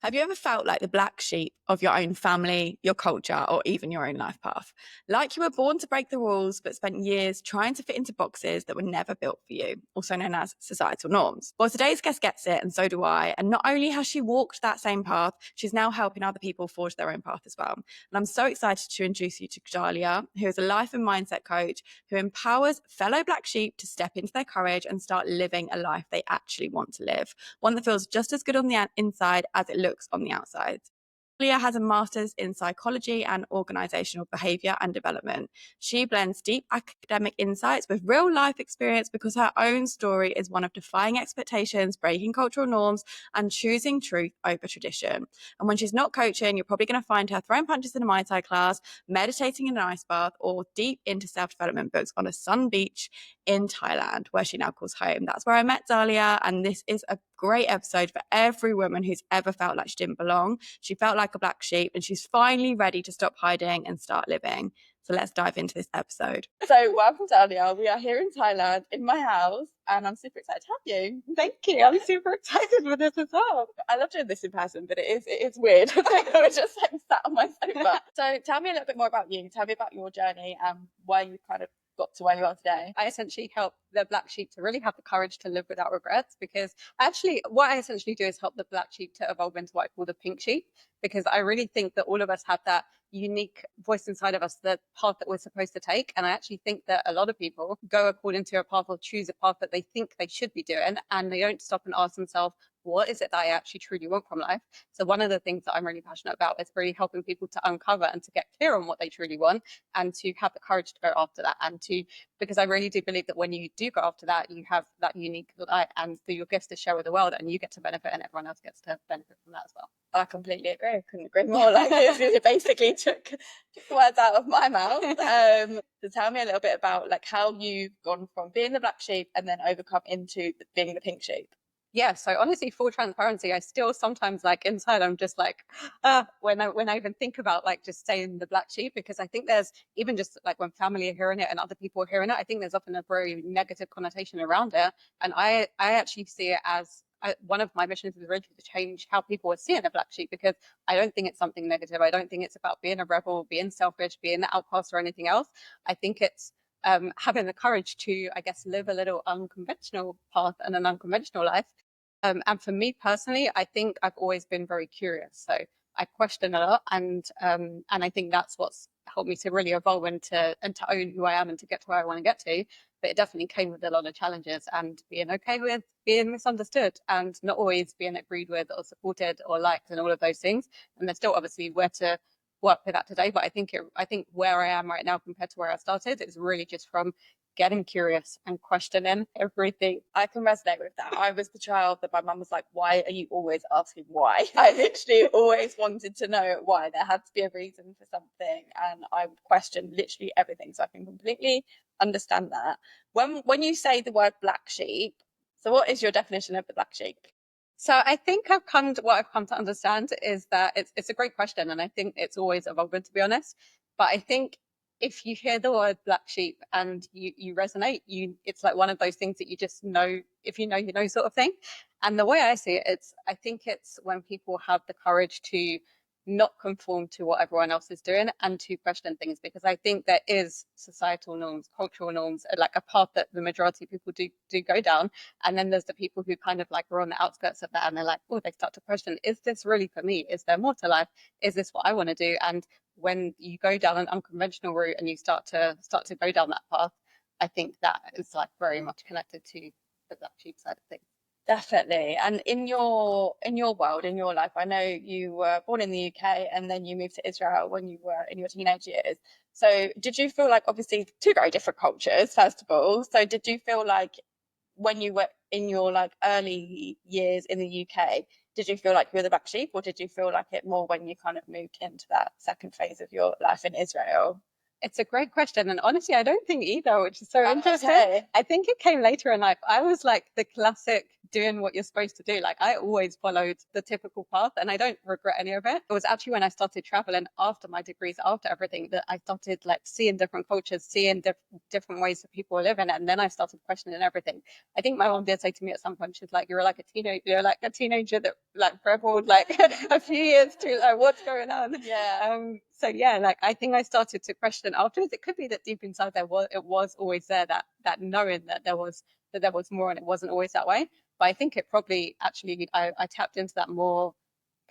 Have you ever felt like the black sheep of your own family, your culture, or even your own life path? Like you were born to break the rules, but spent years trying to fit into boxes that were never built for you, also known as societal norms? Well, today's guest gets it, and so do I. And not only has she walked that same path, she's now helping other people forge their own path as well. And I'm so excited to introduce you to Dalia, who is a life and mindset coach who empowers fellow black sheep to step into their courage and start living a life they actually want to live, one that feels just as good on the inside as it looks on the outside. Dalia has a master's in psychology and organizational behavior and development. She blends deep academic insights with real life experience because her own story is one of defying expectations, breaking cultural norms, and choosing truth over tradition. And when she's not coaching, you're probably going to find her throwing punches in a Muay Thai class, meditating in an ice bath, or deep into self-development books on a sun beach in Thailand, where she now calls home. That's where I met Dalia, and this is a great episode for every woman who's ever felt like she didn't belong. She felt like a black sheep, and she's finally ready to stop hiding and start living. So let's dive into this episode. So welcome, Dalia. We are here in Thailand in my house, and I'm super excited to have you. Thank you. I'm super excited for this as well. I love doing this in person, but it is weird. We're just like sat on my sofa. So tell me a little bit more about you. Tell me about your journey and where you kind of got to where you are today. I essentially help the black sheep to really have the courage to live without regrets, because actually what I essentially do is help the black sheep to evolve into what I call the pink sheep, because I really think that all of us have that unique voice inside of us, the path that we're supposed to take. And I actually think that a lot of people go according to a path or choose a path that they think they should be doing, and they don't stop and ask themselves, what is it that I actually truly want from life? So one of the things that I'm really passionate about is really helping people to uncover and to get clear on what they truly want, and to have the courage to go after that. And to, because I really do believe that when you do go after that, you have that unique light and your gifts to share with the world, and you get to benefit and everyone else gets to benefit from that as well. I completely agree. I couldn't agree more. Like, it basically took the words out of my mouth. So tell me a little bit about like how you've gone from being the black sheep and then overcome into being the pink sheep. Yeah, so honestly, full transparency, I still sometimes, like, inside, I'm just like, when I even think about like just saying the black sheep, because I think there's even just like when family are hearing it and other people are hearing it, I think there's often a very negative connotation around it. And I actually see it as one of my missions is really to change how people are seeing a black sheep, because I don't think it's something negative. I don't think it's about being a rebel, being selfish, being the outcast or anything else. I think it's having the courage to, I guess, live a little unconventional path and an unconventional life. And for me personally, I think I've always been very curious. So I question a lot, and I think that's what's helped me to really evolve and to own who I am and to get to where I want to get to. But it definitely came with a lot of challenges, and being okay with being misunderstood and not always being agreed with or supported or liked and all of those things. And there's still obviously where to work with that today. But I think where I am right now compared to where I started is really just from getting curious and questioning everything. I can resonate with that. I was the child that my mum was like, why are you always asking why? I literally always wanted to know why. There had to be a reason for something, and I would question literally everything. So I can completely understand that. When you say the word black sheep, so what is your definition of the black sheep? So I think what I've come to understand is that it's a great question, and I think it's always evolving, to be honest. But I think if you hear the word black sheep and you resonate, it's like one of those things that you just know, if you know sort of thing. And the way I see it, I think it's when people have the courage to not conform to what everyone else is doing and to question things, because I think there is societal norms, cultural norms, like a path that the majority of people do go down. And then there's the people who kind of like are on the outskirts of that, and they're like, oh, they start to question, is this really for me? Is there more to life? Is this what I want to do? And when you go down an unconventional route and you start to go down that path, I think that is like very much connected to the black sheep side of things. Definitely. And in your world, in your life, I know you were born in the UK and then you moved to Israel when you were in your teenage years. So did you feel like, obviously two very different cultures, first of all, so did you feel like when you were in your like early years in the UK, did you feel like you were the black sheep, or did you feel like it more when you kind of moved into that second phase of your life in Israel? It's a great question. And honestly, I don't think either, which is so interesting. Okay. I think it came later in life. I was like the classic doing what you're supposed to do. Like I always followed the typical path and I don't regret any of it. It was actually when I started traveling after my degrees, after everything, that I started like seeing different cultures, seeing different ways that people live in it. And then I started questioning everything. I think my mom did say to me at some point, she's like, you're like a teenager that like rebelled like a few years too, like what's going on? Yeah. So yeah, like I think I started to question afterwards. It could be that deep inside it was always there, that knowing that there was more and it wasn't always that way. But I think it probably actually I tapped into that more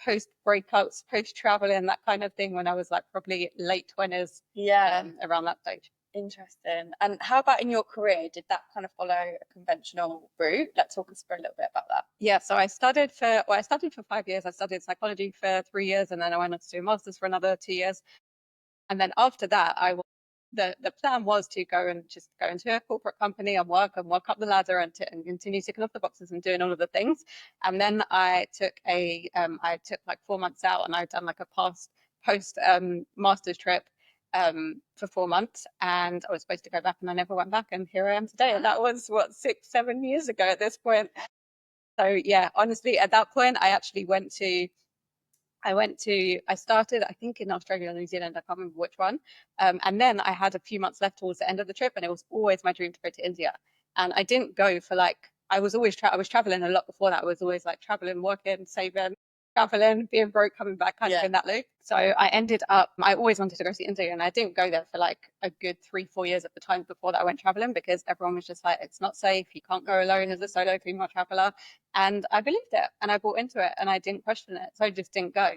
post breakups, post traveling, that kind of thing when I was like probably late 20s, Yeah. around that stage. Interesting. And how about in your career? Did that kind of follow a conventional route? Let's talk us through a little bit about that. Yeah, so I studied for 5 years. I studied psychology for 3 years, and then I went on to do a master's for another 2 years. And then after that, the plan was to go into a corporate company and work up the ladder and continue ticking off the boxes and doing all of the things. And then I took like 4 months out, and I'd done like a post master's trip for 4 months, and I was supposed to go back and I never went back, and here I am today. And that was what, 6-7 years ago at this point. So yeah, honestly, at that point, I started, I think in Australia or New Zealand, I can't remember which one. And then I had a few months left towards the end of the trip, and it was always my dream to go to India. And I didn't go for like, I was traveling a lot before that. I was always like traveling, working, saving, traveling, being broke, coming back, kind of in that loop. So I always wanted to go to India, and I didn't go there for like a good 3-4 years at the time before that I went traveling, because everyone was just like, it's not safe. You can't go alone as a solo female traveler. And I believed it and I bought into it and I didn't question it. So I just didn't go.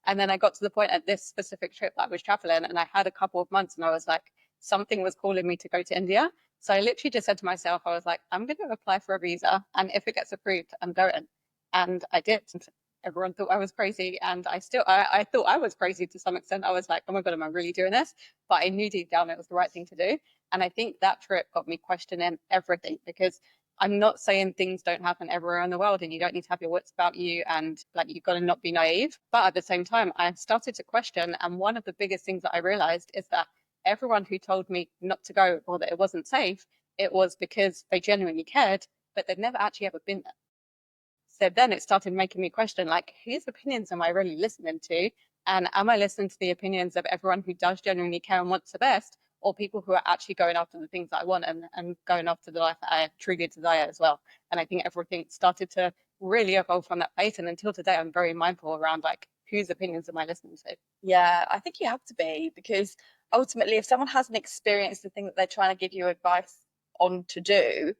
And then I got to the point at this specific trip that I was traveling, and I had a couple of months and I was like, something was calling me to go to India. So I literally just said to myself, I was like, I'm going to apply for a visa, and if it gets approved, I'm going. And I did. Everyone thought I was crazy, and I thought I was crazy to some extent. I was like, oh my God, am I really doing this? But I knew deep down it was the right thing to do. And I think that trip got me questioning everything, because I'm not saying things don't happen everywhere in the world and you don't need to have your wits about you and like you've got to not be naive. But at the same time, I started to question. And one of the biggest things that I realized is that everyone who told me not to go or that it wasn't safe, it was because they genuinely cared, but they'd never actually ever been there. So then it started making me question, like, whose opinions am I really listening to? And am I listening to the opinions of everyone who does genuinely care and wants the best, or people who are actually going after the things that I want and going after the life that I truly desire as well? And I think everything started to really evolve from that place. And until today, I'm very mindful around like, whose opinions am I listening to? Yeah, I think you have to be, because ultimately, if someone hasn't experienced the thing that they're trying to give you advice on to do,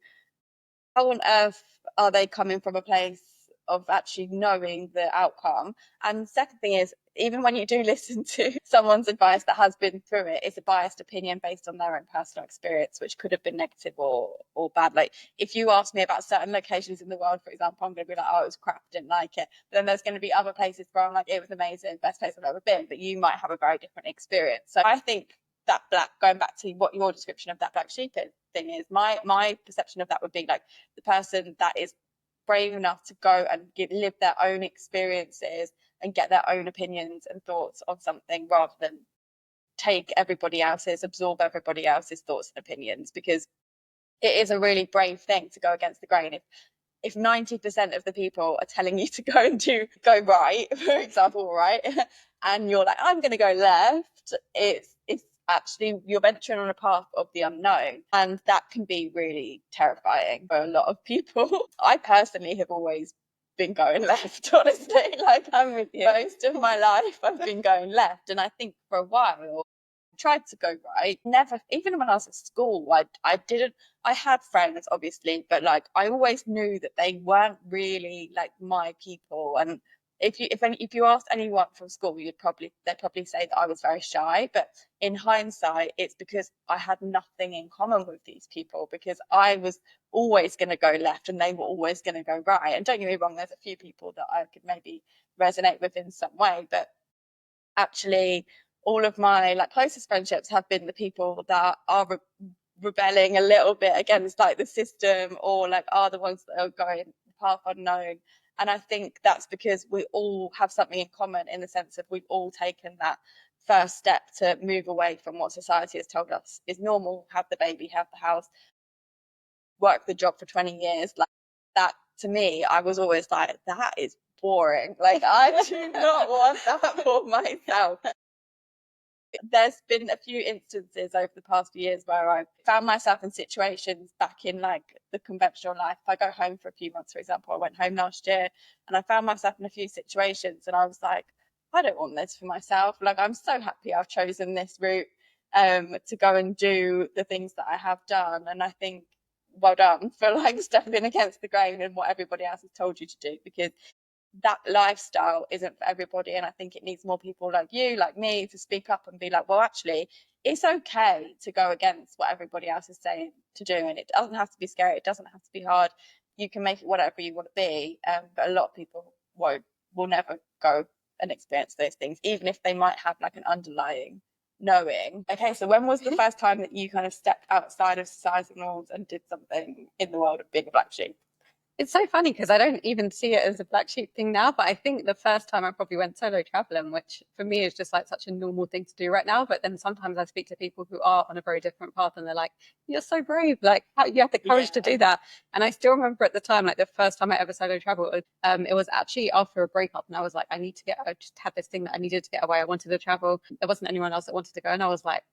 how on earth are they coming from a place of actually knowing the outcome? And second thing is, even when you do listen to someone's advice that has been through it, it's a biased opinion based on their own personal experience, which could have been negative or bad. Like if you ask me about certain locations in the world, for example, I'm going to be like, oh, it was crap, didn't like it. But then there's going to be other places where I'm like, it was amazing, best place I've ever been. But you might have a very different experience. So I think that going back to what your description of that black sheep thing is, my perception of that would be like the person that is brave enough to go and live their own experiences and get their own opinions and thoughts on something, rather than absorb everybody else's thoughts and opinions, because it is a really brave thing to go against the grain. If 90% of the people are telling you to go right, for example, right, and you're like, I'm going to go left, it's actually, you're venturing on a path of the unknown, and that can be really terrifying for a lot of people. I personally have always been going left, honestly. Like, I'm with you. Most of my life I've been going left, and I think for a while tried to go right. Never, even when I was at school, I didn't. I had friends, obviously, but like I always knew that they weren't really like my people. And if you asked anyone from school, they'd probably say that I was very shy. But in hindsight, it's because I had nothing in common with these people, because I was always going to go left and they were always going to go right. And don't get me wrong, there's a few people that I could maybe resonate with in some way, but actually all of my like closest friendships have been the people that are rebelling a little bit against like the system, or like are the ones that are going the path unknown. And I think that's because we all have something in common, in the sense of we've all taken that first step to move away from what society has told us is normal: have the baby, have the house, work the job for 20 years. Like that to me, I was always like, that is boring. Like, I do not want that for myself. There's been a few instances over the past few years where I've found myself in situations back in like the conventional life. If I go home for a few months, for example, I went home last year and I found myself in a few situations and I was like, I don't want this for myself. Like, I'm so happy I've chosen this route to go and do the things that I have done. And I think, well done for like stepping against the grain and what everybody else has told you to do, because that lifestyle isn't for everybody. And I think it needs more people like you, like me, to speak up and be like, well, actually, it's okay to go against what everybody else is saying to do. And it doesn't have to be scary. It doesn't have to be hard. You can make it whatever you want to be. But a lot of people will never go and experience those things, even if they might have like an underlying knowing. Okay, so when was the first time that you kind of stepped outside of societal norms and did something in the world of being a black sheep? It's so funny because I don't even see it as a black sheep thing now, but I think the first time I probably went solo traveling, which for me is just like such a normal thing to do right now. But then sometimes I speak to people who are on a very different path and they're like, you're so brave. Like, how you have the courage to do that. And I still remember at the time, like the first time I ever solo traveled, it was actually after a breakup. And I was like, I just had this thing that I needed to get away. I wanted to travel. There wasn't anyone else that wanted to go. And I was like,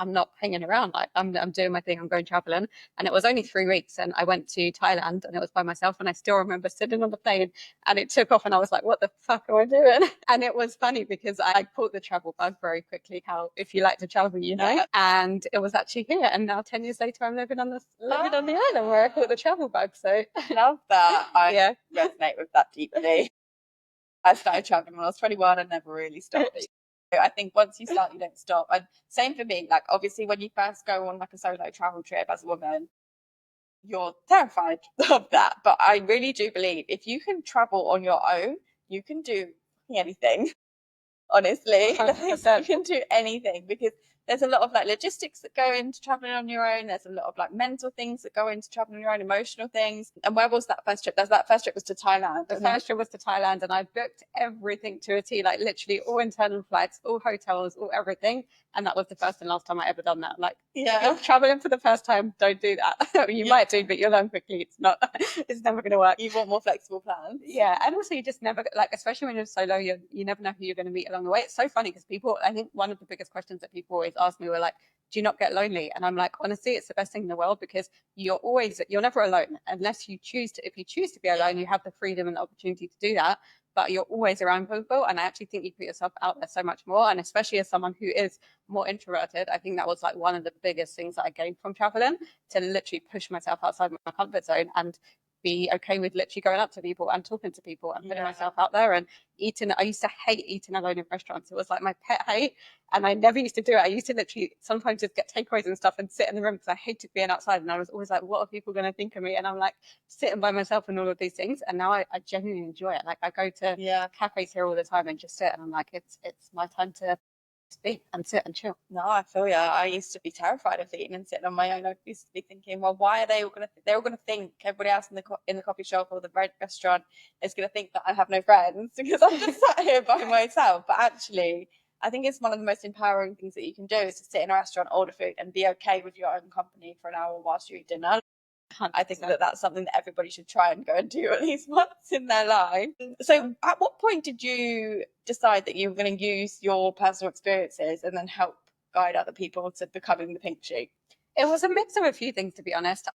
I'm not hanging around. Like I'm doing my thing. I'm going traveling. And it was only 3 weeks. And I went to Thailand and it was by myself. And I still remember sitting on the plane and it took off and I was like, what the fuck am I doing? And it was funny because I caught the travel bug very quickly. How, if you like to travel, you know, and it was actually here. And now 10 years later, I'm living on the island where I caught the travel bug. So love that. I resonate with that deeply. I started traveling when I was 21 and never really stopped. I think once you start, you don't stop. And same for me. Like, obviously, when you first go on like a solo travel trip as a woman, you're terrified of that. But I really do believe if you can travel on your own, you can do anything. Honestly, you can do anything, because there's a lot of like logistics that go into traveling on your own. There's a lot of like mental things that go into traveling on your own, emotional things. And where was that first trip? That first trip was to Thailand. The first trip was to Thailand, and I booked everything to a T, like literally all internal flights, all hotels, all everything. And that was the first and last time I ever done that. Like, if you're traveling for the first time, don't do that. You might do, but you'll learn quickly. It's never going to work. You want more flexible plans. Yeah, and also you just never, like, especially when you're solo, you never know who you're going to meet along the way. It's so funny because people, I think one of the biggest questions that people always ask me were like, do you not get lonely? And I'm like, honestly, it's the best thing in the world, because you're never alone unless you choose to. If you choose to be alone, you have the freedom and the opportunity to do that, but you're always around people. And I actually think you put yourself out there so much more. And especially as someone who is more introverted, I think that was like one of the biggest things that I gained from traveling, to literally push myself outside my comfort zone and be okay with literally going up to people and talking to people and putting myself out there and eating. I used to hate eating alone in restaurants. It was like my pet hate, and I never used to do it. I used to literally sometimes just get takeaways and stuff and sit in the room because I hated being outside, and I was always like, what are people going to think of me? And I'm like sitting by myself and all of these things, and now I genuinely enjoy it. Like, I go to cafes here all the time and just sit, and I'm like, it's my time to speak and sit and chill. No, I feel you. I used to be terrified of eating and sitting on my own. I used to be thinking, well, why are they all gonna? They're all gonna think, everybody else in the coffee shop or the restaurant is gonna think that I have no friends because I'm just sat here by myself. But actually, I think it's one of the most empowering things that you can do, is to sit in a restaurant, order food, and be okay with your own company for an hour whilst you eat dinner. 100%. I think that that's something that everybody should try and go and do at least once in their life. So at what point did you decide that you were going to use your personal experiences and then help guide other people to becoming the pink sheep? It was a mix of a few things, to be honest. I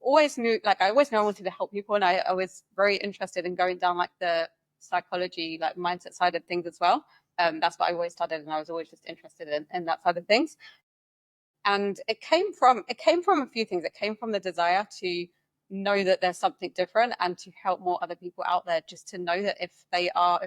always knew I wanted to help people, and I was very interested in going down like the psychology, like mindset side of things as well. That's what I always studied, and I was always just interested in that side of things. And it came from a few things. It came from the desire to know that there's something different and to help more other people out there, just to know that if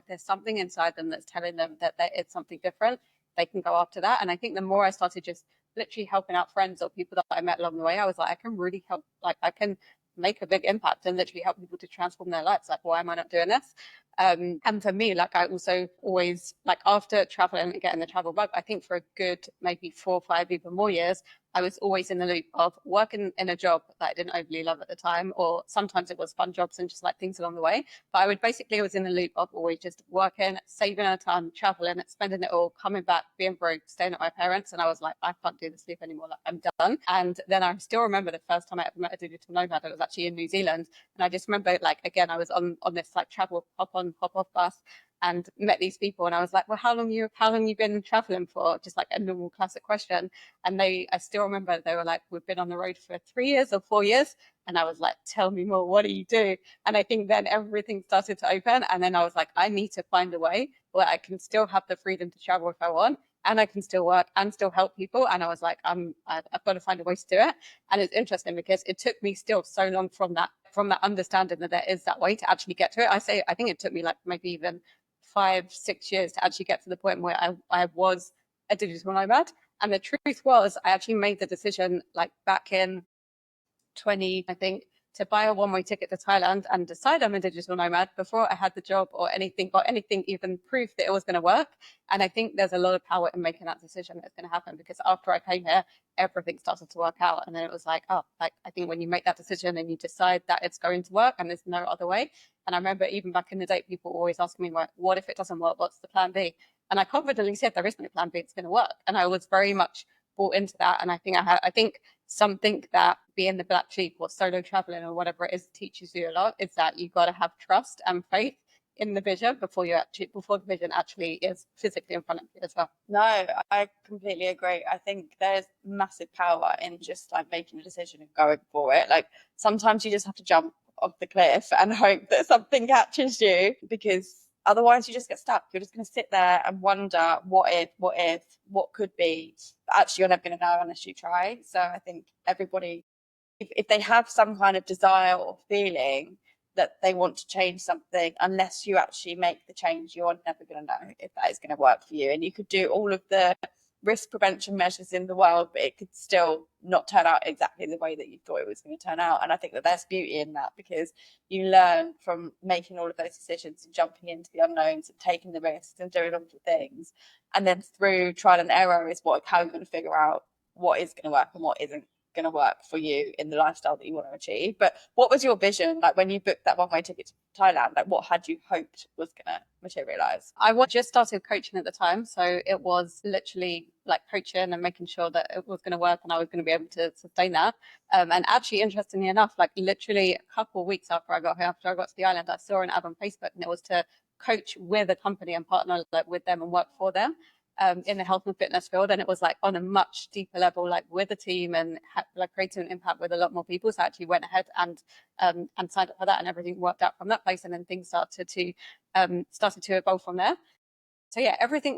there's something inside them that's telling them that it's something different, they can go after that. And I think the more I started just literally helping out friends or people that I met along the way, I was like, I can really help. Like, I can make a big impact and literally help people to transform their lives. Like, why am I not doing this? And for me, like, I also always, like, after traveling and getting the travel bug, I think for a good maybe 4 or 5 even more years, I was always in the loop of working in a job that I didn't overly love at the time, or sometimes it was fun jobs and just like things along the way. But I would basically was in the loop of always just working, saving a ton, traveling, spending it all, coming back, being broke, staying at my parents. And I was like, I can't do this life anymore. Like, I'm done. And then I still remember the first time I ever met a digital nomad. It was actually in New Zealand. And I just remember, like, again, I was on this like travel hop on, hop off bus and met these people. And I was like, well, how long you been traveling for? Just like a normal classic question. And I still remember they were like, we've been on the road for 3 years or 4 years. And I was like, tell me more, what do you do? And I think then everything started to open. And then I was like, I need to find a way where I can still have the freedom to travel if I want, and I can still work and still help people. And I was like, I've got to find a way to do it. And it's interesting because it took me still so long from that understanding that there is that way to actually get to it. I think it took me like maybe even 5-6 years to actually get to the point where I was a digital nomad. And the truth was, I actually made the decision like back in 20, I think, to buy a one-way ticket to Thailand and decide I'm a digital nomad before I had the job or anything even proof that it was going to work. And I think there's a lot of power in making that decision that's going to happen, because after I came here, everything started to work out. And then it was like, oh, like I think when you make that decision and you decide that it's going to work and there's no other way. And I remember even back in the day, people always asking me, like, what if it doesn't work? What's the plan B? And I confidently said, there isn't a plan B, it's going to work. And I was very much bought into that. And I think something that being the black sheep or solo traveling or whatever it is teaches you a lot is that you got to have trust and faith in the vision before the vision actually is physically in front of you as well. No, I completely agree. I think there's massive power in just like making a decision and going for it. Like sometimes you just have to jump off the cliff and hope that something catches you, because otherwise you just get stuck. You're just going to sit there and wonder what could be. But actually, you're never going to know unless you try. So I think everybody, if they have some kind of desire or feeling that they want to change something, unless you actually make the change, you're never going to know if that is going to work for you. And you could do all of the risk prevention measures in the world, but it could still not turn out exactly the way that you thought it was going to turn out. And I think that there's beauty in that, because you learn from making all of those decisions and jumping into the unknowns and taking the risks and doing all the things. And then through trial and error is how you're going to figure out what is going to work and what isn't going to work for you in the lifestyle that you want to achieve. But what was your vision, like when you booked that one-way ticket to Thailand? Like what had you hoped was going to materialize? I just started coaching at the time, so it was literally like coaching and making sure that it was going to work and I was going to be able to sustain that. And actually, interestingly enough, like literally a couple of weeks after I got to the island, I saw an ad on Facebook, and it was to coach with a company and partner like with them and work for them. In the health and fitness field, and it was like on a much deeper level, like with a team and like creating an impact with a lot more people. So I actually went ahead and signed up for that, and everything worked out from that place, and then things started to evolve from there. So yeah, everything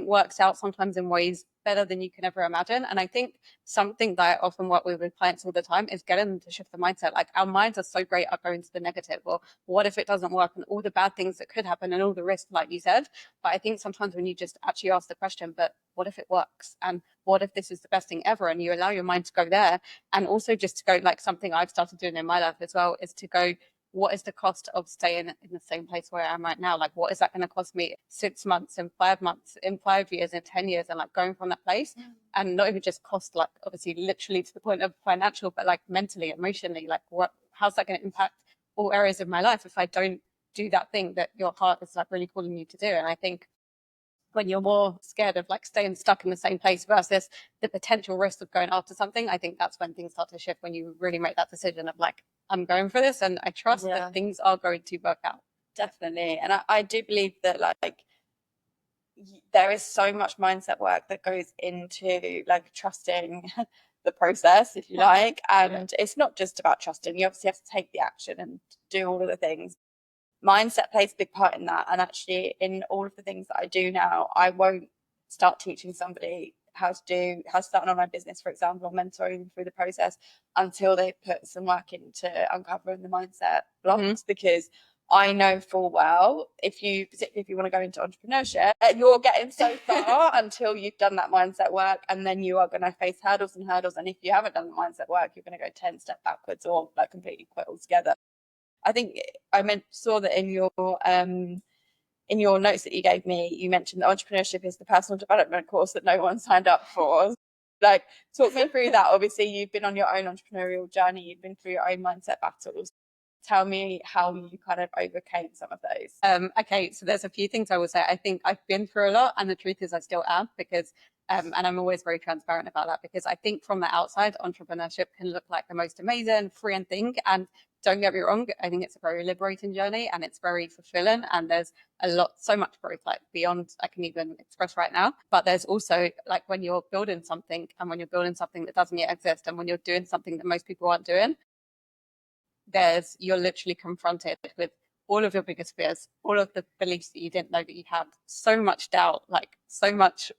works out sometimes in ways better than you can ever imagine. And I think something that I often work with clients all the time is getting them to shift the mindset. Like our minds are so great at going to the negative, or what if it doesn't work, and all the bad things that could happen and all the risks, like you said. But I think sometimes when you just actually ask the question, but what if it works? And what if this is the best thing ever? And you allow your mind to go there, and also just to go, like something I've started doing in my life as well is to go, what is the cost of staying in the same place where I am right now? Like, what is that going to cost me 6 months, in 5 months, in 5 years, in 10 years, and like going from that place? And not even just cost, like obviously literally to the point of financial, but like mentally, emotionally, like how's that going to impact all areas of my life if I don't do that thing that your heart is like really calling you to do? And I think when you're more scared of like staying stuck in the same place versus the potential risk of going after something, I think that's when things start to shift, when you really make that decision of like, I'm going for this and I trust that things are going to work out. Definitely. And I do believe that like there is so much mindset work that goes into like trusting the process, if you like. And it's not just about trusting. You obviously have to take the action and do all of the things. Mindset plays a big part in that. And actually in all of the things that I do now, I won't start teaching somebody how to start an online business, for example, or mentoring them through the process until they've put some work into uncovering the mindset blocks. Because I know full well, particularly if you want to go into entrepreneurship, you're getting so far until you've done that mindset work, and then you are going to face hurdles. And if you haven't done the mindset work, you're going to go 10 steps backwards or like completely quit altogether. I think saw that in your notes that you gave me, you mentioned that entrepreneurship is the personal development course that no one signed up for. Like, talk me through that. Obviously, you've been on your own entrepreneurial journey. You've been through your own mindset battles. Tell me how you kind of overcame some of those. Okay, so there's a few things I will say. I think I've been through a lot, and the truth is I still am, because and I'm always very transparent about that, because I think from the outside, entrepreneurship can look like the most amazing, freeing thing. And don't get me wrong, I think it's a very liberating journey and it's very fulfilling. And there's so much growth, like beyond I can even express right now. But there's also like when you're building something, and when you're building something that doesn't yet exist, and when you're doing something that most people aren't doing, you're literally confronted with all of your biggest fears, all of the beliefs that you didn't know that you had, so much doubt, like so much.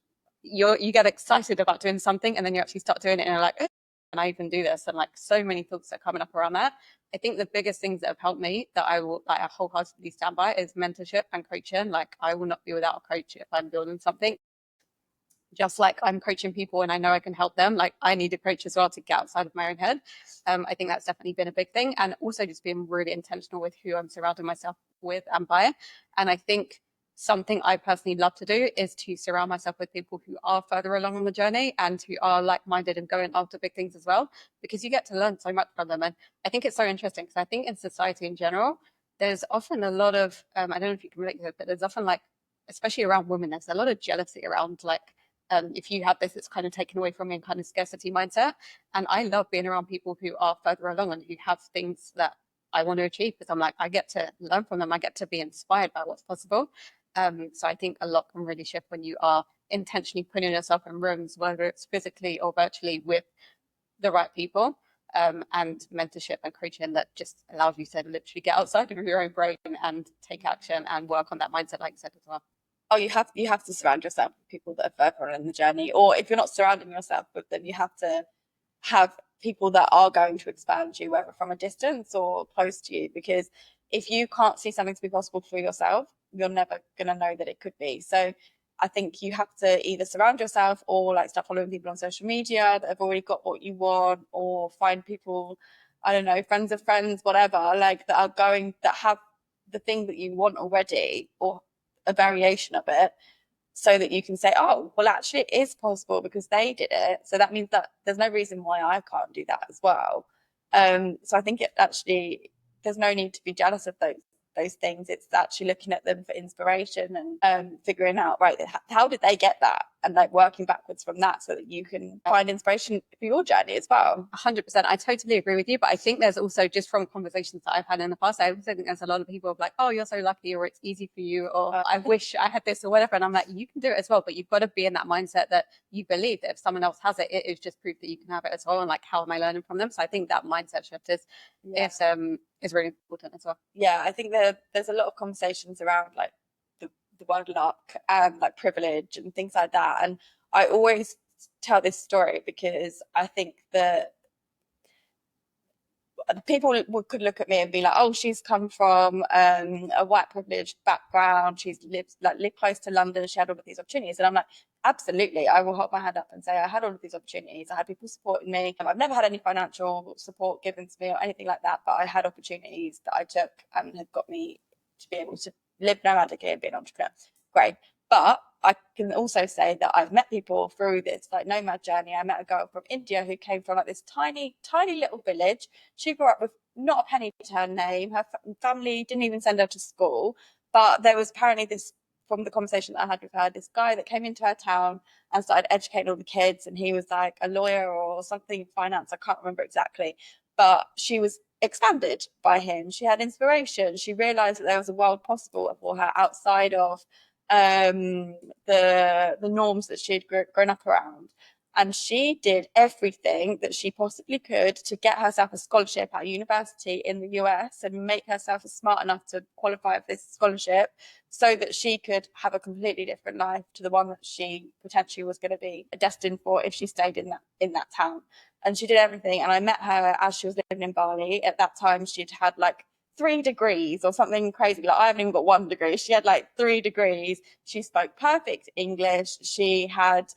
You get excited about doing something, and then you actually start doing it, and you're like, oh, can I even do this? And like so many thoughts are coming up around that. I think the biggest things that have helped me that I will like I wholeheartedly stand by is mentorship and coaching. Like I will not be without a coach if I'm building something. Just like I'm coaching people and I know I can help them, like I need a coach as well to get outside of my own head. I think that's definitely been a big thing. And also just being really intentional with who I'm surrounding myself with and by. And I think something I personally love to do is to surround myself with people who are further along on the journey and who are like-minded and going after big things as well, because you get to learn so much from them. And I think it's so interesting because I think in society in general, there's often a lot of, I don't know if you can relate to it, but there's often like, especially around women, there's a lot of jealousy around like, if you have this, it's kind of taken away from me, and kind of scarcity mindset. And I love being around people who are further along and who have things that I want to achieve, because I'm like, I get to learn from them. I get to be inspired by what's possible. So I think a lot can really shift when you are intentionally putting yourself in rooms, whether it's physically or virtually, with the right people. And mentorship and coaching that just allows you to literally get outside of your own brain and take action and work on that mindset, like you said as well. Oh, you have to surround yourself with people that are further on in the journey, or if you're not surrounding yourself with them, you have to have people that are going to expand you, whether from a distance or close to you. Because if you can't see something to be possible for yourself, you're never going to know that it could be. So I think you have to either surround yourself or like start following people on social media that have already got what you want, or find people, I don't know, friends of friends, whatever, like that have the thing that you want already, or a variation of it, so that you can say, oh, well, actually it is possible because they did it. So that means that there's no reason why I can't do that as well. So I think it actually, there's no need to be jealous of those things. It's actually looking at them for inspiration and figuring out, right, how did they get that, and like working backwards from that so that you can find inspiration for your journey as well. 100%. I totally agree with you. But I think there's also, just from conversations that I've had in the past, I also think there's a lot of people of like, oh, you're so lucky, or it's easy for you, or I wish I had this or whatever. And I'm like, you can do it as well. But you've got to be in that mindset that you believe that if someone else has it, it is just proof that you can have it as well. And like, how am I learning from them? So I think that mindset shift is really important as well. Yeah, I think there's a lot of conversations around like the word luck and like privilege and things like that. And I always tell this story because I think that people could look at me and be like, oh, she's come from a white privileged background, she's lived close to London, she had all of these opportunities. And I'm like, absolutely, I will hold my hand up and say I had all of these opportunities. I had people supporting me. I've never had any financial support given to me or anything like that, but I had opportunities that I took and have got me to be able to live nomadically and be an entrepreneur. Great. But I can also say that I've met people through this like nomad journey. I met a girl from India who came from like this tiny little village. She grew up with not a penny to her name. Her family didn't even send her to school. But there was apparently this, from the conversation that I had with her, this guy that came into her town and started educating all the kids. And he was like a lawyer or something in finance. I can't remember exactly. But she was expanded by him. She had inspiration. She realized that there was a world possible for her outside of the norms that she had grown up around. And she did everything that she possibly could to get herself a scholarship at university in the US and make herself smart enough to qualify for this scholarship so that she could have a completely different life to the one that she potentially was going to be destined for if she stayed in that town. And she did everything. And I met her as she was living in Bali. At that time, she'd had like 3 degrees or something crazy. Like I haven't even got 1 degree. She had like 3 degrees. She spoke perfect English. She had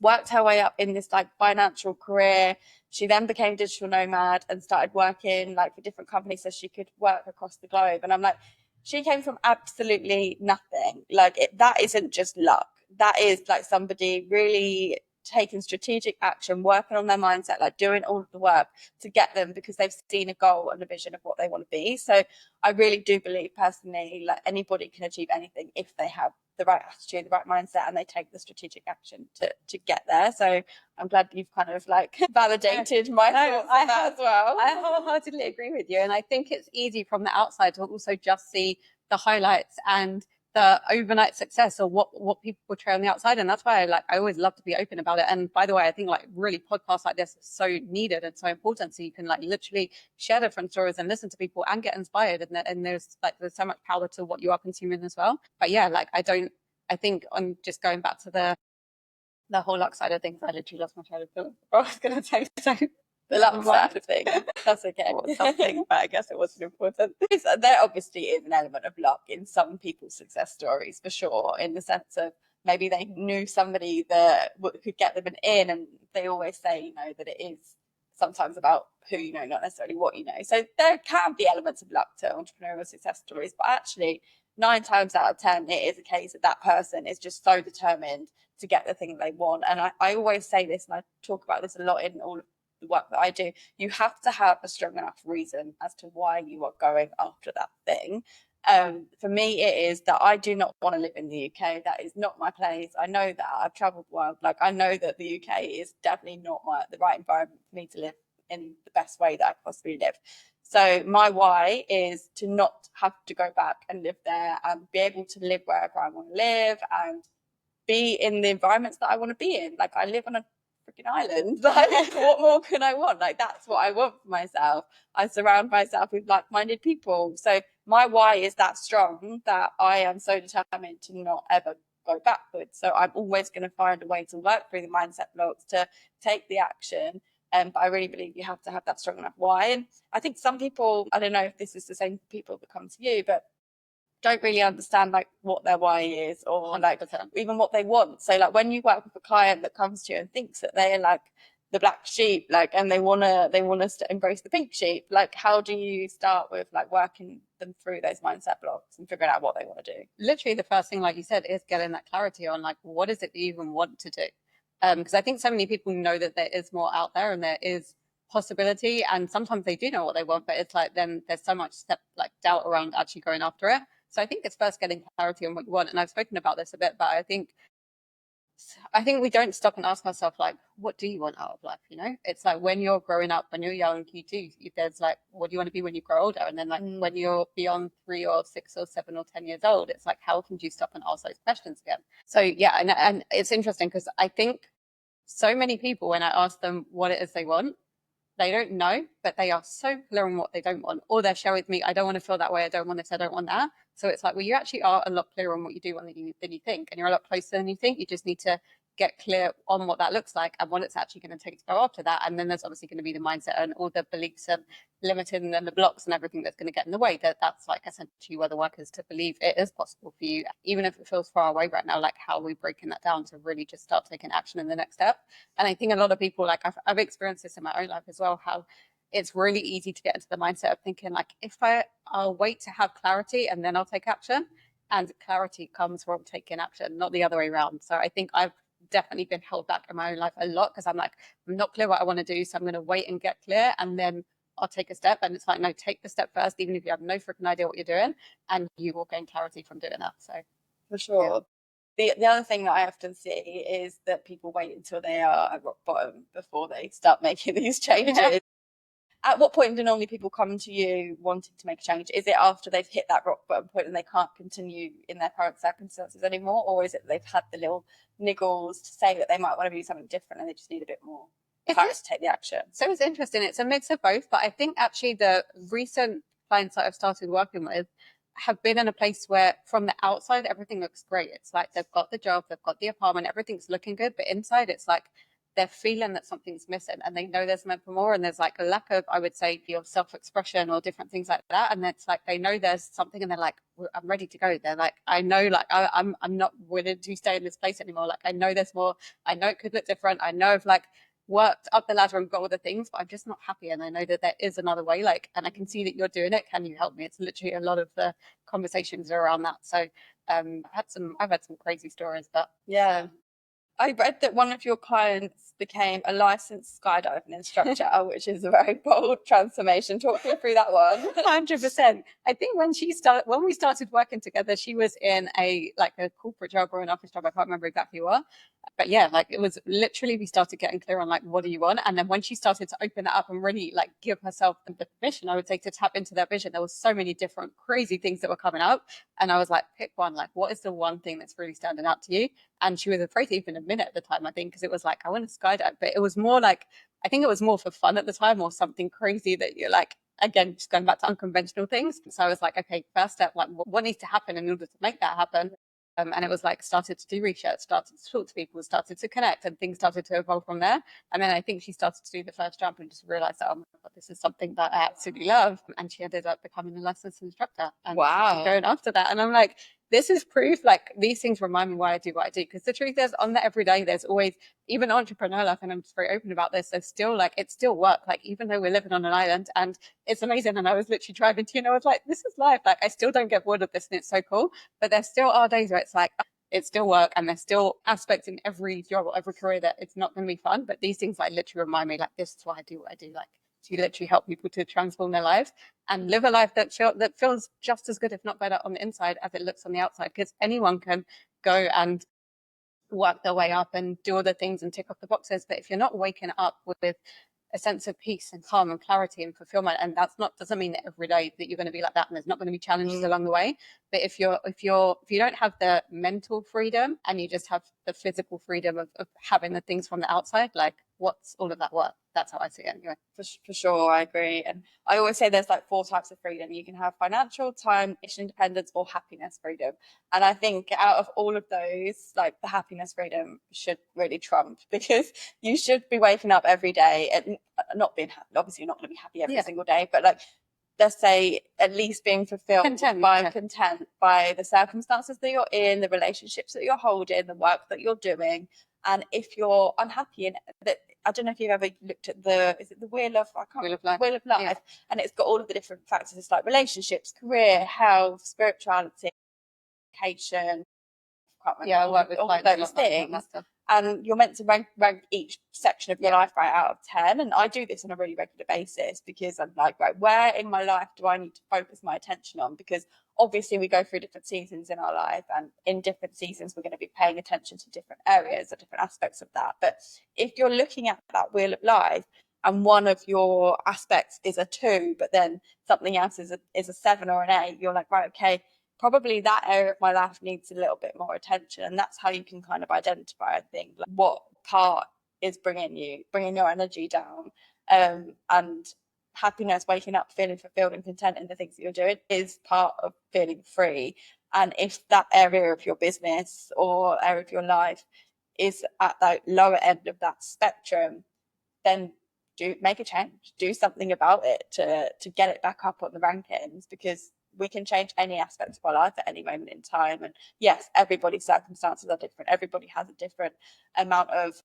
worked her way up in this like financial career. She then became digital nomad and started working like for different companies so she could work across the globe. And I'm like, she came from absolutely nothing. Like that isn't just luck. That is like somebody really taking strategic action, working on their mindset, like doing all of the work to get them, because they've seen a goal and a vision of what they want to be. So I really do believe personally, like anybody can achieve anything if they have the right attitude, the right mindset, and they take the strategic action to get there. So I'm glad you've kind of like validated my thoughts on that as well. I wholeheartedly agree with you. And I think it's easy from the outside to also just see the highlights and the overnight success, or what people portray on the outside. And that's why I always love to be open about it. And by the way, I think like really podcasts like this are so needed and so important, so you can like literally share different stories and listen to people and get inspired, and there's so much power to what you are consuming as well. But yeah, like I think on just going back to the whole luck side of things, I literally lost my train of thought. I was going to say so. The luck side of things. That's okay. Or something, but I guess it wasn't important. There obviously is an element of luck in some people's success stories, for sure, in the sense of maybe they knew somebody that could get them an in, and they always say, you know, that it is sometimes about who you know, not necessarily what you know. So there can be elements of luck to entrepreneurial success stories, but actually 9 times out of 10, it is a case that that person is just so determined to get the thing they want. And I always say this, and I talk about this a lot in all of the work that I do. You have to have a strong enough reason as to why you are going after that thing. For me, it is that I do not want to live in the UK. That is not my place. I know that. I've traveled the world. Like, I know that the UK is definitely not the right environment for me to live in the best way that I possibly live. So my why is to not have to go back and live there, and be able to live wherever I want to live and be in the environments that I want to be in. Like, I live on a freaking island. Like, what more can I want? Like, that's what I want for myself. I surround myself with like-minded people. So my why is that strong that I am so determined to not ever go backwards. So I'm always going to find a way to work through the mindset blocks, to take the action. But I really believe you have to have that strong enough why. And I think some people, I don't know if this is the same people that come to you, but don't really understand like what their why is, or like 100%. Even what they want. So like when you work with a client that comes to you and thinks that they're like the black sheep, like, and they want to embrace the pink sheep, like how do you start with like working them through those mindset blocks and figuring out what they want to do? Literally the first thing, like you said, is getting that clarity on like what is it that you even want to do. Because I think so many people know that there is more out there and there is possibility, and sometimes they do know what they want, but it's like then there's so much doubt around actually going after it. So I think it's first getting clarity on what you want. And I've spoken about this a bit, but I think we don't stop and ask ourselves, like, what do you want out of life? You know, it's like when you're growing up, when you're young, there's like, what do you want to be when you grow older? And then like when you're beyond 3 or 6 or 7 or 10 years old, it's like, how can you stop and ask those questions again? So yeah, and it's interesting because I think so many people, when I ask them what it is they want, they don't know, but they are so clear on what they don't want. Or they'll share with me, I don't want to feel that way. I don't want this. I don't want that. So it's like, well, you actually are a lot clearer on what you do want than you think. And you're a lot closer than you think. You just need to get clear on what that looks like and what it's actually going to take to go after that. And then there's obviously going to be the mindset and all the beliefs and limiting and the blocks and everything that's going to get in the way. That's like essentially where the work is, to believe it is possible for you, even if it feels far away right now. Like, how are we breaking that down to really just start taking action in the next step? And I think a lot of people, like I've experienced this in my own life as well, how it's really easy to get into the mindset of thinking like, if I'll wait to have clarity and then I'll take action. And clarity comes from taking action, not the other way around. So I think I've definitely been held back in my own life a lot because I'm like, I'm not clear what I want to do, so I'm going to wait and get clear, and then I'll take a step. And it's like, no, take the step first, even if you have no freaking idea what you're doing, and you will gain clarity from doing that. So for sure. Yeah. The other thing that I often see is that people wait until they are at rock bottom before they start making these changes. At what point do normally people come to you wanting to make a change? Is it after they've hit that rock bottom point and they can't continue in their current circumstances anymore? Or is it they've had the little niggles to say that they might want to do something different and they just need a bit more courage to take the action? So it's interesting. It's a mix of both. But I think actually the recent clients that I've started working with have been in a place where from the outside, everything looks great. It's like they've got the job, they've got the apartment, everything's looking good. But inside, it's like they're feeling that something's missing and they know there's meant for more. And there's like a lack of, I would say, your self-expression or different things like that. And it's like they know there's something and they're like, I'm ready to go. They're like, I know, like I'm not willing to stay in this place anymore. Like, I know there's more. I know it could look different. I know I've like worked up the ladder and got all the things, but I'm just not happy. And I know that there is another way, like, and I can see that you're doing it. Can you help me? It's literally a lot of the conversations are around that. So I've had some crazy stories, but yeah. I read that one of your clients became a licensed skydiving instructor, which is a very bold transformation. Talk me through that one. 100%. I think when we started working together, she was in a corporate job or an office job. I can't remember exactly what. But yeah, like it was literally, we started getting clear on like, what do you want? And then when she started to open it up and really like give herself the permission, I would say, to tap into that vision, there was so many different crazy things that were coming up. And I was like, pick one, like, what is the one thing that's really standing out to you? And she was afraid to even admit it at the time, I think, because it was like, I want to skydive. But it was more like, I think it was more for fun at the time, or something crazy that you're like, again, just going back to unconventional things. So I was like, okay, first step, like, what needs to happen in order to make that happen? And it was like, started to do research, started to talk to people, started to connect, and things started to evolve from there. And then I think she started to do the first jump and just realized that, oh my God, this is something that I absolutely love. And she ended up becoming a licensed instructor and going after that. And I'm like, this is proof, like, these things remind me why I do what I do. Because the truth is, on the everyday, there's always, even entrepreneur life, and I'm just very open about this, there's still like, it's still work. Like, even though we're living on an island and it's amazing. And I was literally driving to, I was like, this is life. Like, I still don't get bored of this and it's so cool. But there still are days where it's like, it's still work, and there's still aspects in every job or every career that it's not going to be fun. But these things like literally remind me, like, this is why I do what I do. Like, to literally help people to transform their lives and live a life that feels just as good, if not better, on the inside as it looks on the outside. Because anyone can go and work their way up and do all the things and tick off the boxes. But if you're not waking up with a sense of peace and calm and clarity and fulfillment, and that's not, doesn't mean that every day that you're going to be like that, and there's not going to be challenges along the way. But if you don't have the mental freedom and you just have the physical freedom of having the things from the outside, like, what's all of that work? That's how I see it anyway. For sure, I agree. And I always say there's like 4 types of freedom. You can have financial, time, independence, or happiness freedom. And I think out of all of those, like, the happiness freedom should really trump, because you should be waking up every day and not being happy. Obviously, you're not going to be happy every single day, but like, let's say at least being fulfilled, content by the circumstances that you're in, the relationships that you're holding, the work that you're doing. And if you're unhappy in that, I don't know if you've ever looked at is it the Wheel of Life? Wheel of Life. Yeah. And it's got all of the different factors. It's like relationships, career, health, spirituality, education. I work with all of those things. And you're meant to rank each section of your life right out of 10. And I do this on a really regular basis, because I'm like, right, where in my life do I need to focus my attention on? Because obviously we go through different seasons in our life, and in different seasons we're going to be paying attention to different areas or different aspects of that. But if you're looking at that Wheel of Life and one of your aspects is a 2, but then something else is a 7 or an 8, you're like, right, okay, probably that area of my life needs a little bit more attention. And that's how you can kind of identify, I think, like, what part is bringing your energy down. And happiness, waking up feeling fulfilled and content in the things that you're doing, is part of feeling free. And if that area of your business or area of your life is at the lower end of that spectrum, then make a change, do something about it to get it back up on the rankings, because we can change any aspect of our life at any moment in time. And yes, everybody's circumstances are different. Everybody has a different amount of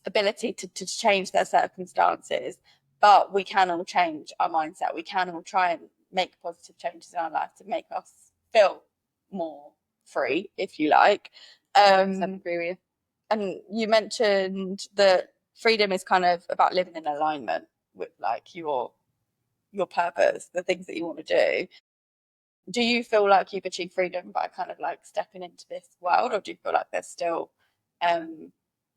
ability to change their circumstances, but we can all change our mindset. We can all try and make positive changes in our life to make us feel more free, if you like. I agree with you. And you mentioned that freedom is kind of about living in alignment with like your purpose, the things that you want to do. Do you feel like you've achieved freedom by kind of like stepping into this world, or do you feel like there's still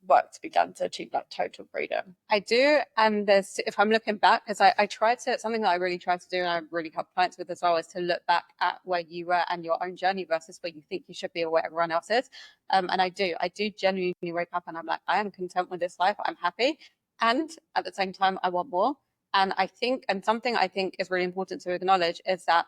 work to be done to achieve like total freedom? I do. And if I'm looking back, because I tried to, something that I really tried to do, and I really help clients with as well, is to look back at where you were and your own journey versus where you think you should be or where everyone else is. And I do genuinely wake up and I'm like, I am content with this life. I'm happy. And at the same time, I want more. And I think, and something I think is really important to acknowledge, is that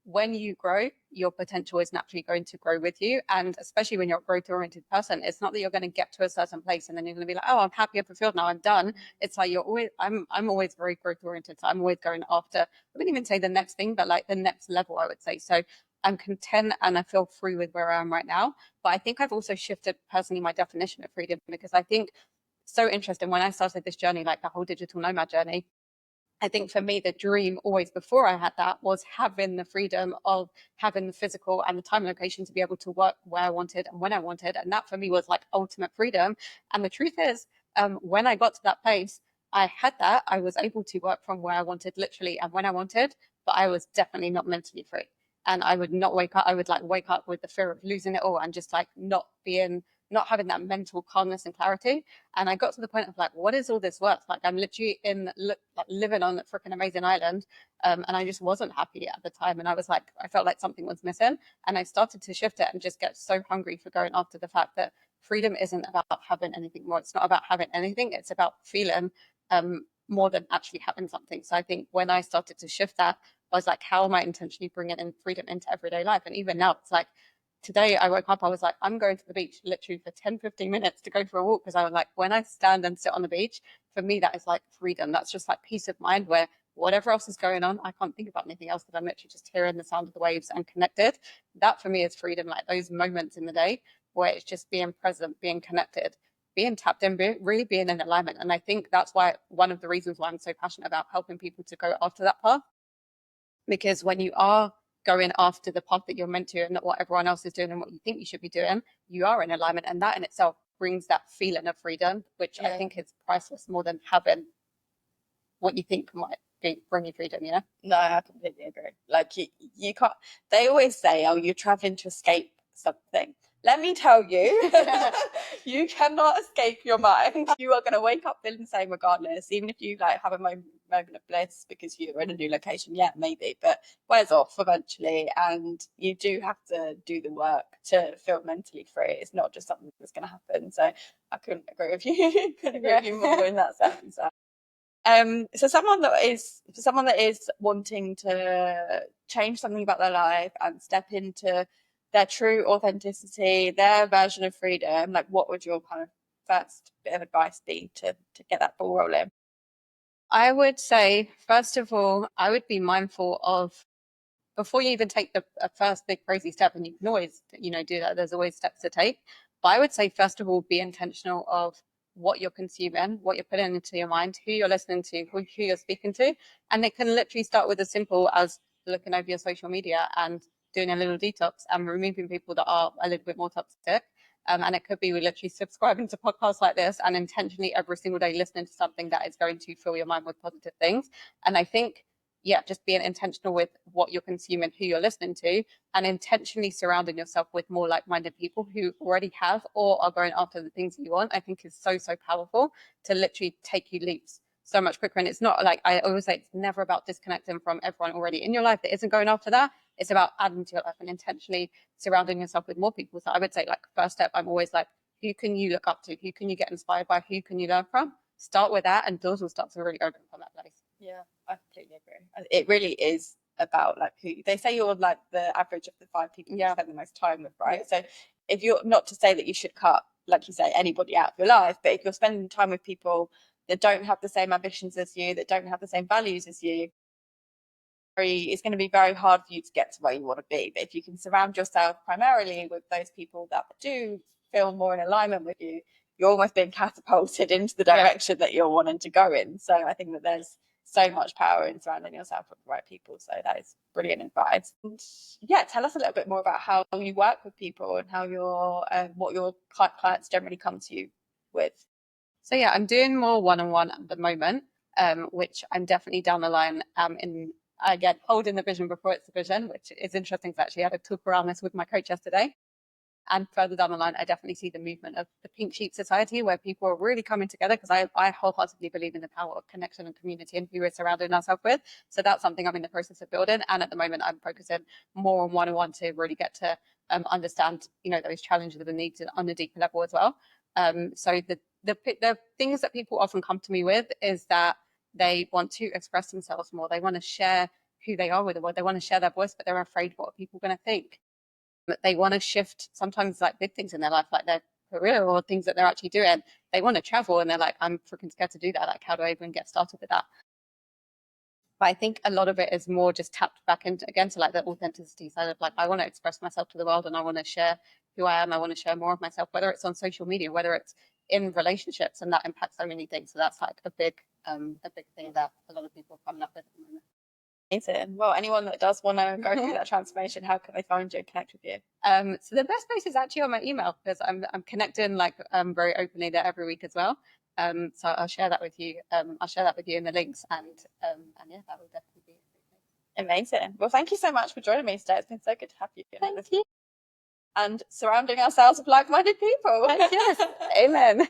when you grow, your potential is naturally going to grow with you. And especially when you're a growth-oriented person, it's not that you're going to get to a certain place and then you're going to be like, oh, I'm happy, I'm fulfilled, now I'm done. It's like I'm always very growth-oriented. So I'm always going after, I wouldn't even say the next thing, but like the next level, I would say. So I'm content and I feel free with where I am right now. But I think I've also shifted personally my definition of freedom, because I think so interesting when I started this journey, like the whole digital nomad journey, I think for me, the dream always before I had that was having the freedom of having the physical and the time and location to be able to work where I wanted and when I wanted. And that for me was like ultimate freedom. And the truth is, when I got to that place, I had that. I was able to work from where I wanted, literally, and when I wanted, but I was definitely not mentally free. And I would not wake up. I would like wake up with the fear of losing it all and just like not having that mental calmness and clarity. And I got to the point of like, what is all this worth? Like, I'm literally living on a freaking amazing island. And I just wasn't happy at the time. And I was like, I felt like something was missing. And I started to shift it and just get so hungry for going after the fact that freedom isn't about having anything more. It's not about having anything. It's about feeling more than actually having something. So I think when I started to shift that, I was like, how am I intentionally bringing in freedom into everyday life? And even now, it's like, today I woke up, I was like, I'm going to the beach literally for 10-15 minutes to go for a walk, because I was like, when I stand and sit on the beach, for me, that is like freedom. That's just like peace of mind, where whatever else is going on, I can't think about anything else, because I'm literally just hearing the sound of the waves and connected. That for me is freedom, like those moments in the day where it's just being present, being connected, being tapped in, really being in alignment. And I think that's why one of the reasons why I'm so passionate about helping people to go after that path, because when you are going after the path that you're meant to and not what everyone else is doing and what you think you should be doing, you are in alignment. And that in itself brings that feeling of freedom, which I think is priceless, more than having what you think might bring you freedom, you know? No, I completely agree. Like you can't, they always say, oh, you're traveling to escape something. Let me tell you, you cannot escape your mind. You are going to wake up feeling the same regardless, even if you like have a moment of bliss because you're in a new location. Yeah, maybe, but wears off eventually, and you do have to do the work to feel mentally free. It's not just something that's going to happen. So I couldn't agree with you. Couldn't agree with you more in that sense. So someone that is wanting to change something about their life and step into their true authenticity, their version of freedom, like what would your kind of first bit of advice be to get that ball rolling? I would say, first of all, I would be mindful of, before you even take the first big crazy step, and you can always, do that. There's always steps to take. But I would say, first of all, be intentional of what you're consuming, what you're putting into your mind, who you're listening to, who you're speaking to. And it can literally start with as simple as looking over your social media and doing a little detox and removing people that are a little bit more toxic. And it could be we literally subscribing to podcasts like this and intentionally every single day listening to something that is going to fill your mind with positive things. And I think, yeah, just being intentional with what you're consuming, who you're listening to, and intentionally surrounding yourself with more like-minded people who already have or are going after the things that you want, I think is so, so powerful to literally take you leaps so much quicker. And it's not, like I always say, it's never about disconnecting from everyone already in your life that isn't going after that. It's about adding to your life and intentionally surrounding yourself with more people. So I would say, like, first step, I'm always like, who can you look up to? Who can you get inspired by? Who can you learn from? Start with that, and doors will start to really open from that place. Yeah, I completely agree. It really is about like who they say you're like the average of the 5 people you spend the most time with, right? So if you're, not to say that you should cut, like you say, anybody out of your life, but if you're spending time with people that don't have the same ambitions as you, that don't have the same values as you, it's going to be very hard for you to get to where you want to be. But if you can surround yourself primarily with those people that do feel more in alignment with you, you're almost being catapulted into the direction that you're wanting to go in. So I think that there's so much power in surrounding yourself with the right people. So that is brilliant advice. And yeah, tell us a little bit more about how you work with people and how what your clients generally come to you with. So yeah, I'm doing more one-on-one at the moment, which I'm definitely down the line in, again, holding the vision before it's a vision, which is interesting, because actually I had a talk around this with my coach yesterday. And further down the line, I definitely see the movement of the Pink Sheep Society, where people are really coming together, because I wholeheartedly believe in the power of connection and community and who we're surrounding ourselves with. So that's something I'm in the process of building. And at the moment, I'm focusing more on one-on-one to really get to understand, those challenges and the needs on a deeper level as well. So the things that people often come to me with is that they want to express themselves more. They want to share who they are with the world. They want to share their voice, but they're afraid what are people going to think. They want to shift sometimes, like big things in their life, like their career or things that they're actually doing. They want to travel and they're like, I'm freaking scared to do that. Like, how do I even get started with that? But I think a lot of it is more just tapped back into, again, to like the authenticity side of like, I want to express myself to the world and I want to share who I am. I want to share more of myself, whether it's on social media, whether it's in relationships, and that impacts so many things. So that's like a big a big thing that a lot of people are coming up with at the moment. Amazing. Well, anyone that does want to go through that transformation, how can they find you and connect with you? So the best place is actually on my email, because I'm connecting like very openly there every week as well. So I'll share that with you. I'll share that with you in the links, and yeah, that will definitely be amazing. Well, thank you so much for joining me today. It's been so good to have you. Thank you. And surrounding ourselves with like-minded people. Yes. Amen.